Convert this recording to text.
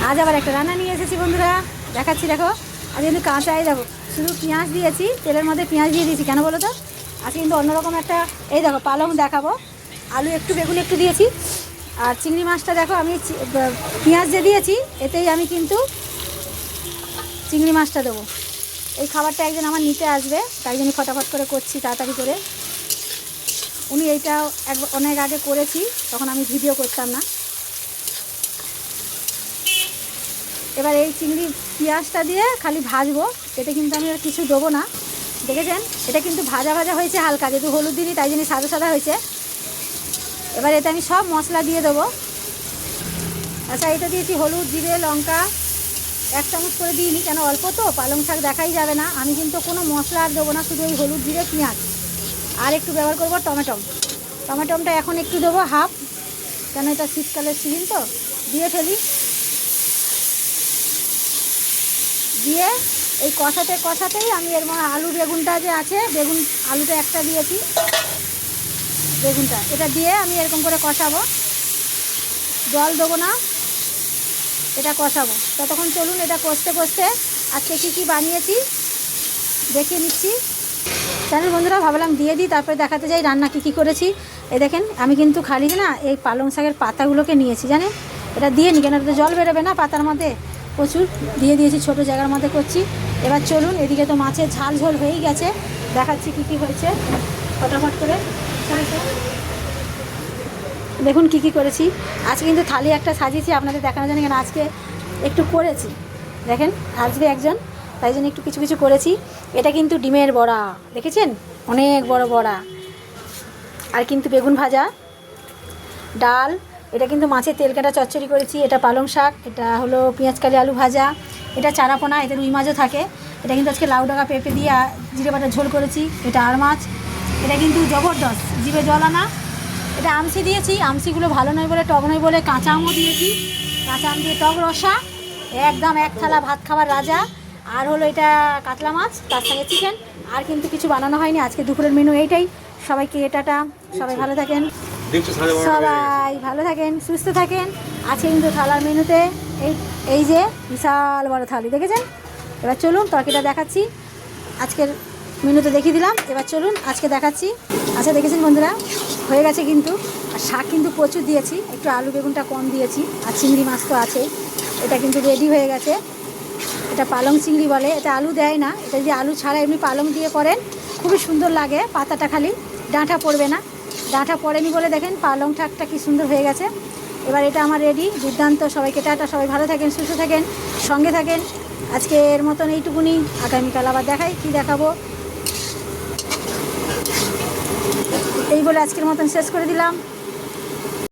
আজ আবার একটা রান্না নিয়ে এসেছি বন্ধুরা, দেখাচ্ছি দেখো। আজ কিন্তু কাঁচাই দেখো, শুধু পেঁয়াজ দিয়েছি, তেলের মধ্যে পেঁয়াজ দিয়ে দিয়েছি। কেন বলো তো? আজ কিন্তু অন্যরকম একটা, এই দেখো পালং দেখাবো, আলু একটু বেগুন একটু দিয়েছি। আর চিংড়ি মাছটা দেখো আমি পেঁয়াজ যে দিয়েছি, এতেই আমি কিন্তু চিংড়ি মাছটা দেবো। এই খাবারটা একজন আমার নিতে আসবে, তাই জন্য ফটাফট করে করছি তাড়াতাড়ি করে। উনি এইটা অনেক আগে করেছি, তখন আমি ভিডিও করতাম না। এবার এই চিংড়ি পেঁয়াজটা দিয়ে খালি ভাজবো, এতে কিন্তু আমি আর কিছু দেবো না। দেখেছেন, এটা কিন্তু ভাজা ভাজা হয়েছে হালকা, যেহেতু হলুদ দিই তাই জন্য সাদা সাদা হয়েছে। এবার এতে আমি সব মশলা দিয়ে দেবো। আচ্ছা, এটা দিয়েছি হলুদ, জিরে, লঙ্কা 1 চামচ করে দিইনি, কেন অল্প তো পালং শাক দেখাই যাবে না। আমি কিন্তু কোনো মশলা আর দেবো না, শুধু ওই হলুদ, জিরে, পেঁয়াজ। আর একটু ব্যবহার করবো টমেটোটা এখন একটু দেবো হাফ, কেন এটা শীতকালের সিজন তো, দিয়ে ফেলি। দিয়ে এই কষাতেই আমি এর মধ্যে আলু বেগুনটা যে আছে, আলুটা একটা দিয়েছি, বেগুনটা এটা দিয়ে আমি এরকম করে কষাবো, জল দেবো না, এটা কষাবো। ততক্ষণ চলুন এটা কষতে কষতে আজকে কী বানিয়েছি দেখিয়ে নিচ্ছি। জানেন বন্ধুরা, ভাবলাম দিয়ে দিই, তারপরে দেখাতে যাই রান্না কী করেছি। এই দেখেন, আমি কিন্তু খালি না এই পালং শাকের পাতাগুলোকে নিয়েছি, জানেন। এটা দিয়ে নি, কেন এটা জল বেরোবে না পাতার মধ্যে, প্রচুর দিয়ে দিয়েছি, ছোটো জায়গার মধ্যে করছি। এবার চলুন, এদিকে তো মাছের ঝোল হয়েই গেছে, দেখাচ্ছি কী হয়েছে ফটাফট করে। দেখুন কী করেছি। আজকে কিন্তু থালি একটা সাজিয়েছি, আপনাদের দেখানো জানি, কেন আজকে একটু করেছি। দেখেন, আসবে একজন, তাই জন্য একটু কিছু করেছি। এটা কিন্তু ডিমের বড়া, দেখেছেন, অনেক বড় বড়া। আর কিন্তু বেগুন ভাজা, ডাল, এটা কিন্তু মাছের তেল কাটা চচ্চড়ি করেছি। এটা পালং শাক, এটা হলো পেঁয়াজ কালি আলু ভাজা, এটা চারাপোনা, এতে রুই মাছও থাকে। এটা কিন্তু আজকে লাউ ডাঁটা পেঁপে দিয়ে জিরে বাটা ঝোল করেছি। এটা আর মাছ, এটা কিন্তু জবরদস্ত, জিভে জল আনা। এটা আমসি দিয়েছি, আমসিগুলো ভালো নয় বলে, টক নয় বলে কাঁচা আমও দিয়েছি। কাঁচা আম দিয়ে টক রসা, একদম 1 থালা ভাত খাবার রাজা। আর হলো এটা কাতলা মাছ, তার সঙ্গে চিকেন। আর কিন্তু কিছু বানানো হয়নি, আজকে দুপুরের মেনু এইটাই। সবাইকে টাটা, সবাই ভালো থাকেন, সবাই ভালো থাকেন, সুস্থ থাকেন। আজকে কিন্তু থালার মেনুতে এই যে বিশাল বড় থালি, দেখেছেন। এবার চলুন তরকারিটা দেখাচ্ছি, আজকের মেনুতে দেখিয়ে দিলাম। এবার চলুন আজকে দেখাচ্ছি। আচ্ছা, দেখেছেন বন্ধুরা, হয়ে গেছে কিন্তু। আর শাক কিন্তু প্রচুর দিয়েছি, একটু আলু বেগুনটা কম দিয়েছি, আর চিংড়ি মাছ তো আছেই। এটা কিন্তু রেডি হয়ে গেছে। এটা পালং চিংড়ি বলে, এটা আলু দেয় না। এটা যদি আলু ছাড়া এমনি পালং দিয়ে করেন, খুবই সুন্দর লাগে। পাতাটা খালি, ডাঁটা পড়বে না, ডাঁটা পড়েনি বলে দেখেন পালং শাকটা কি সুন্দর হয়ে গেছে। এবার এটা আমার রেডি, দুর্দান্ত। সবাইকে টাটা, সবাই ভালো থাকেন, সুস্থ থাকেন, সঙ্গে থাকেন। আজকের মতন এইটুকুনি, আগামীকাল আবার দেখাই কি দেখাবো। এই বলে আজকের মতন শেষ করে দিলাম।